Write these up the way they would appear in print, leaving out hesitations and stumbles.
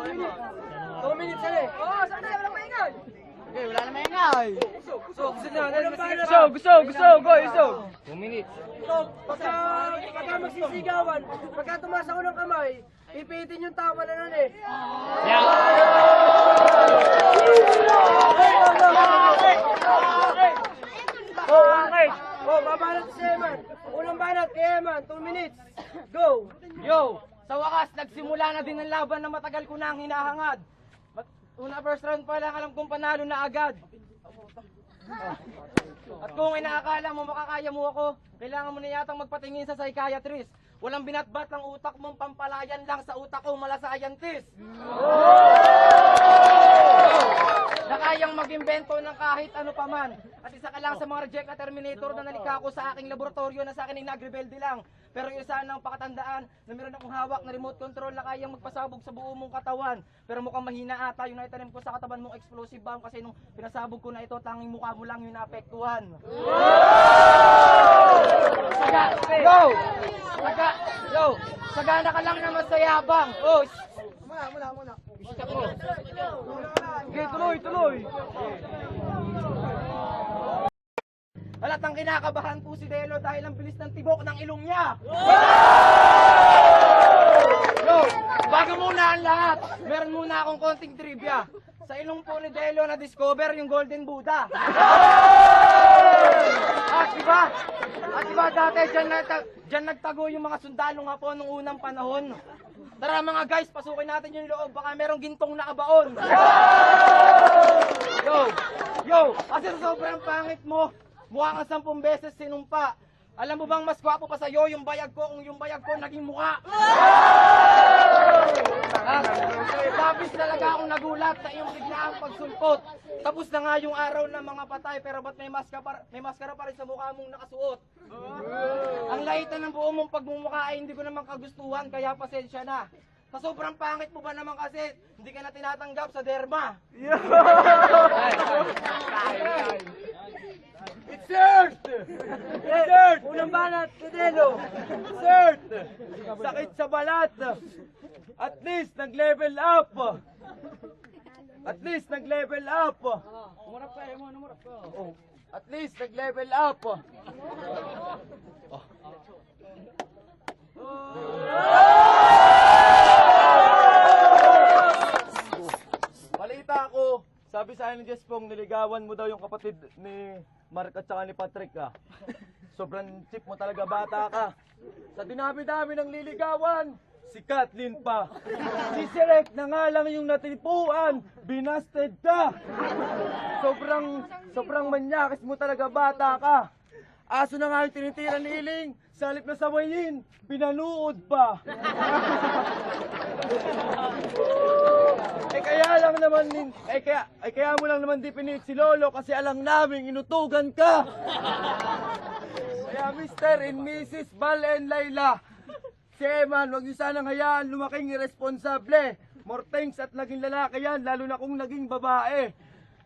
2 minutes na eh. Oo, sana wala maingay. Okay, wala na maingay. Gusto na. Gusto. Go, iso. 2 minutes. So, pagka magsisigawan, pagka tumaas ako ng kamay, ipitin yung tama na nun eh. Babanat si Eman. Unang banat kay Eman, 2 minutes. Go! Yo, sa wakas, nagsimula na din ang laban na matagal ko na ang hinahangad. First round pa lang, alam kong panalo na agad. At kung inaakala mo makakaya mo ako, kailangan mo na yatang magpatingin sa psychiatrist. Walang binatbat ang utak mong pampalayan lang sa utak ko mala scientist. Na kayang mag-imbento ng kahit ano paman. At isa ka lang sa mga reject na Terminator na nalikha ko sa aking laboratorio na sa akin ay nagrebelde lang. Pero isa nang pakatandaan na meron akong hawak na remote control na kayang magpasabog sa buo mong katawan. Pero mukhang mahina ata yung naitanim ko sa katawan mong explosive bomb kasi nung pinasabog ko na ito, tanging mukha mo lang yung naapektuhan. Sagana ka lang naman sa yabang. Oh, Muna. okay, tuloy. Halatang kinakabahan po si Delo dahil ang bilis ng tibok ng ilong niya. Yo, bago muna ang lahat, meron muna akong konting trivia. Sa ilong po ni Delo na-discover yung Golden Buddha. At diba dati dyan nagtago yung mga sundalong Hapon nung unang panahon. Tara mga guys, pasukin natin yung loob, baka merong gintong nakabaon. Yo, kasi sobrang pangit mo, mukha kang 10 beses sinumpa. Alam mo bang mas gwapo pa sa'yo yung bayag ko kung yung bayag ko naging mukha? Labis talaga akong nagulat sa iyong biglaang pagsulpot. Tapos na nga yung araw ng mga patay, pero ba't may maskara pa rin sa mukha mong nakasuot? Ang laitan ng buo mong pagmumukha ay hindi ko naman kagustuhan, kaya pasensya na. Sa sobrang pangit mo ba naman kasi, hindi ka na tinatanggap sa derma. It's third! Unang banat, Delo. Third, sakit sa balat. At least nag-level up. At least nag-level up. Umarap ka. At least nag-level up. Balita ko, sabi sa akin ni Jespong, niligawan mo daw yung kapatid ni Mark at saka ni Patrick ah. Sobrang chip mo talaga, bata ka. Sa dinami-dami ng liligawan, si Kathleen pa. Si Sirek na nga lang yung natipuan, binasted ka. Sobrang manyakis mo talaga, bata ka. Aso na nga yung tinitira ni Iling, sa halip na sawayin, pinanuod pa. Kaya mo lang naman di pinit si Lolo kasi alang naming inutugan ka. Kaya Mr. and Mrs. Bal and Layla, si Eman, huwag niyo sanang hayaan lumaking irresponsable. More thanks at naging lalaki yan, lalo na kung naging babae.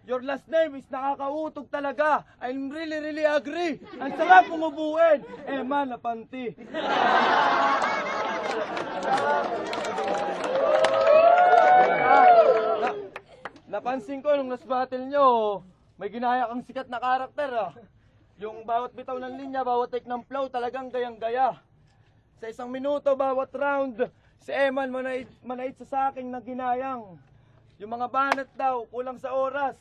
Your last name is nakakautog talaga. I'm really agree. Ang sarap mong ubuin. Eman na panty. Napansin ko nung last battle nyo, may ginaya kang sikat na karakter ah. Yung bawat bitaw ng linya, bawat take ng flow, talagang gayang-gaya. Sa 1 minuto, bawat round, si Eman manait sa akin na ginayang. Yung mga banat daw, kulang sa oras.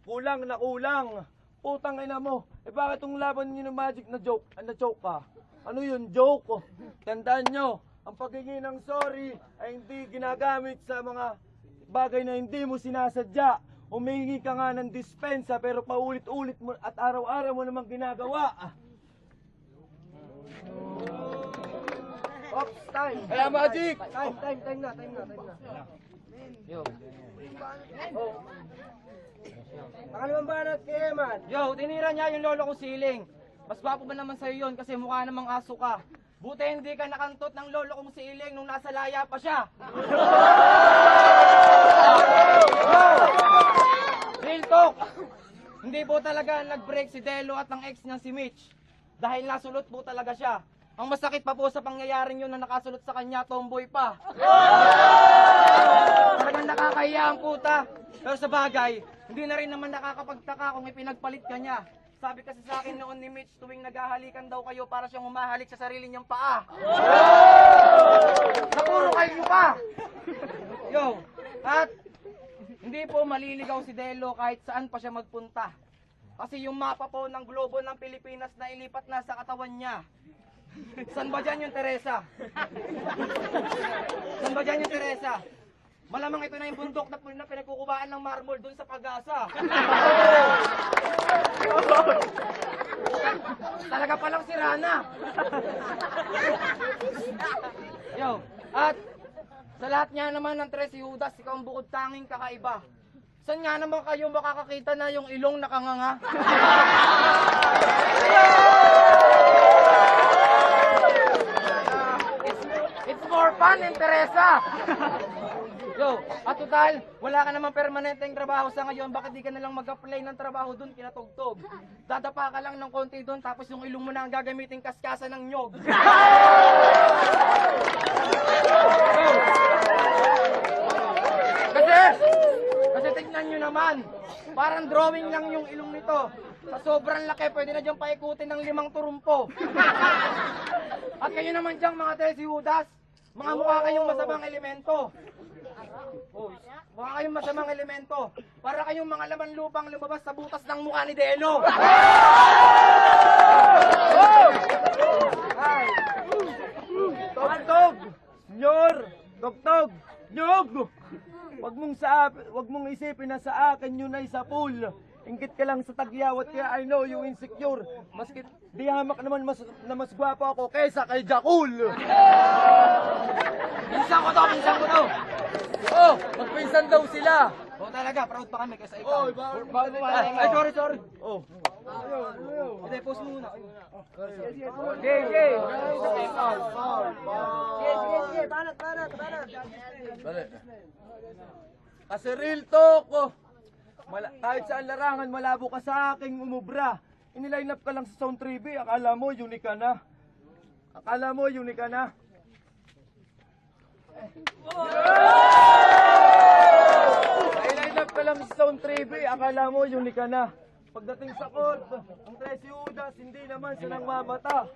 Kulang na kulang. Putang ina mo. Bakit yung laban niyo ng magic na joke? Na-joke ka? Ano yun? Joke? Tandaan nyo, ang paghingi ng sorry ay hindi ginagamit sa mga bagay na hindi mo sinasadya. Humingi ka nga ng dispensa pero paulit-ulit mo at araw-araw mo namang ginagawa. Ops, time. Kaya magic! Time na. Yo. Pangalawang banat kay Eman. Yo, tinira niya yung lolo ko siling. Mas gwapo ba naman sa'yo yun kasi mukha namang aso ka. Buti hindi ka nakantot ng lolo kong siling nung nasa laya pa siya. Real talk. Hindi po talaga nag-break si Delo at ng ex niya si Mitch. Dahil nasulot po talaga siya. Ang masakit pa po sa pangyayaring yun na nakasulot sa kanya, tomboy pa. ang puta. Pero sa bagay, hindi na rin naman nakakapagtaka kung ipinagpalit ka niya. Sabi kasi sa akin noon ni Mitch, tuwing naghahalikan daw kayo para siyang humahalik sa sarili niyang paa. Napuro kayo pa! Yo, at hindi po maliligaw si Delo kahit saan pa siya magpunta. Kasi yung mapa po ng globo ng Pilipinas na ilipat na sa katawan niya. San ba dyan yung Teresa? San ba dyan yung Teresa? Malamang ito na yung bundok na pinagkukubaan ng marmol dun sa Pag-asa. Talaga palang si Rana. Yo, at sa lahat nga naman ng Tres Judas, ikaw ang bukod tanging kakaiba. Saan nga naman kayo makakakita na yung ilong nakanganga? It's more fun in Teresa. Yo, at total, wala ka namang permanenteng trabaho sa ngayon, bakit di ka nalang mag-apply ng trabaho dun kinatugtog? Dadapa ka lang ng konti dun, tapos yung ilong mo na ang gagamitin kaskasa ng nyog. Kasi tignan nyo naman, parang drawing lang yung ilong nito. Sa sobrang laki, pwede na dyan paikutin ng 5 turumpo. At kayo naman dyan mga Tres Judas, mga mukha kayong masamang elemento. Mukha kayong masamang elemento. Para kayong mga laman lupang lumabas sa butas ng mukha ni Delo. Tog-tog! Senyor! Tog-tog! Nyog! Wag mong isipin na sa akin yun ay sa pool. Ingit ka lang sa tagyawat kaya I know you insecure. Maski di hamak naman mas gwapo ako kaysa kay Jakul. Pinsan ko to! Oh, magpinsan daw sila. Oo talaga, proud pa kami kaysa ikaw. Ay, sorry. Oh. Hindi, post mo muna. Sige. Banat. Bale. Kasi real talk ko. Kahit saan larangan, malabo ka sa aking umubra. Iniline up ka lang sa Sound 3B, akala mo unique ka na. Iniline up ka lang sa Sound 3B, akala mo unique ka na. Pagdating sa court, ang Tres Judas, hindi naman silang mamata.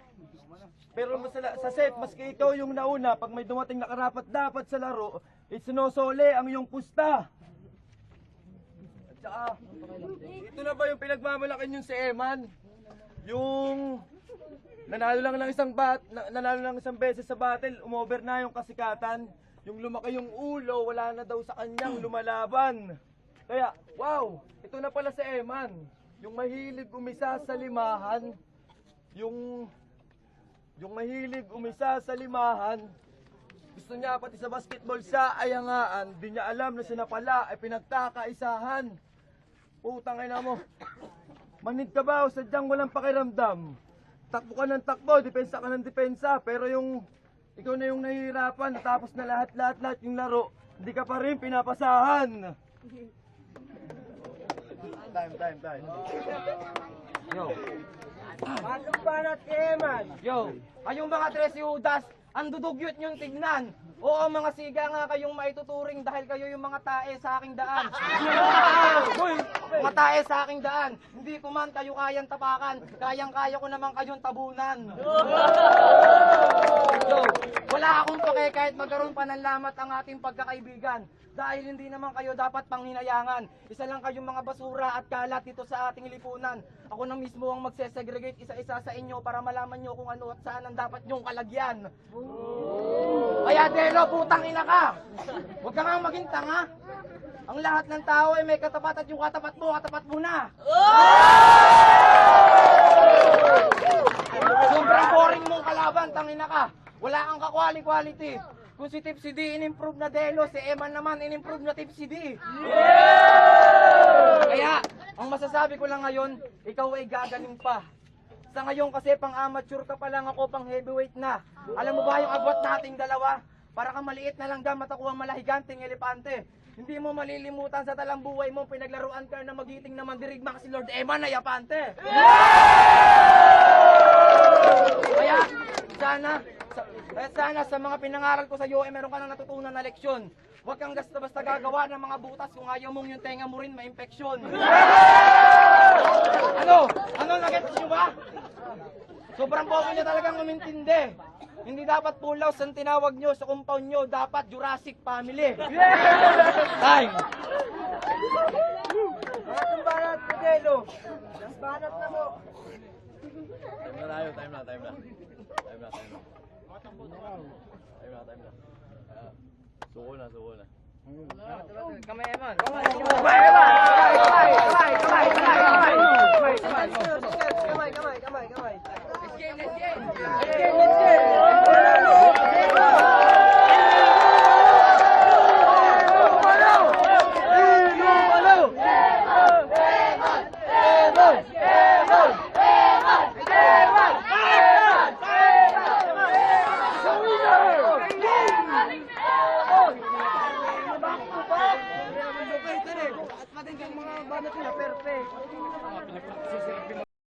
Pero sa set, maski ikaw yung nauna, pag may dumating na karapat dapat sa laro, isinosole ang iyong pusta. At saka, ito na ba yung pinagmamalakin yung si Eman? Yung nanalo lang isang beses sa battle, umover na yung kasikatan. Yung lumaki yung ulo, wala na daw sa kanyang lumalaban. Kaya, wow, ito na pala si Eman. Yung mahilig umisa sa limahan, yung mahilig umisa sa limahan, gusto niya pati sa basketball sa ayangaan, di niya alam na siya na pala ay pinagkakaisahan. Putang ina mo, manid ka ba o sadyang walang pakiramdam? Takbo ka ng takbo, depensa ka ng depensa, pero yung ikaw na yung nahihirapan, natapos na lahat yung laro, hindi ka pa rin pinapasahan. Time. Yo, kayong mga Tres Judas, ang dudugyot niyong tignan. Oo, mga siga nga kayong maituturing dahil kayo yung mga tae sa aking daan. Mga tae sa aking daan. Hindi ko man kayo kayang tapakan, kayang-kaya ko naman kayong tabunan. So, wala akong pake kahit magkaroon pa ng lamat ang ating pagkakaibigan. Dahil hindi naman kayo dapat panghinayangan. Isa lang kayong mga basura at kalat dito sa ating lipunan. Ako na mismo ang magsesegregate isa-isa sa inyo para malaman nyo kung ano at saan ang dapat nyong kalagyan. Kaya Delo, putang ina ka! Huwag ka nga maging tanga. Ang lahat ng tao ay may katapat at yung katapat mo na. Sobrang boring mong kalaban, tangina ka. Wala kang ka-quality. Kung si Tipsy D in-improve na Delo, si Eman naman in-improve na Tipsy D. Kaya, ang masasabi ko lang ngayon, ikaw ay gagaling pa. Sa ngayon kasi pang amateur ka pa lang, ako pang heavyweight na. Alam mo ba yung agwat nating dalawa? Para kang maliit na lang damat ako ang malahiganting elepante. Hindi mo malilimutan sa talambuhay mo, pinaglaruan ka na magiting na mandirigma si Lord Eman na yapante. Kaya, Kaya sana sa mga pinangaral ko sa iyo, meron ka nang natutunan na leksyon. Huwag kang basta-basta gagawa ng mga butas kung ayaw mong yung tenga mo rin ma-infeksyon. Ano, nagets nyo ba? Sobrang pogi niya talagang umintindi. Hindi dapat full house ang tinawag nyo sa compound nyo, dapat Jurassic Family. Time! Banat, Modelo. Banat na mo. Time na. Suko na. Kamay, Eman. Kamay. Let's game. At magandang mga banat niya, perfect.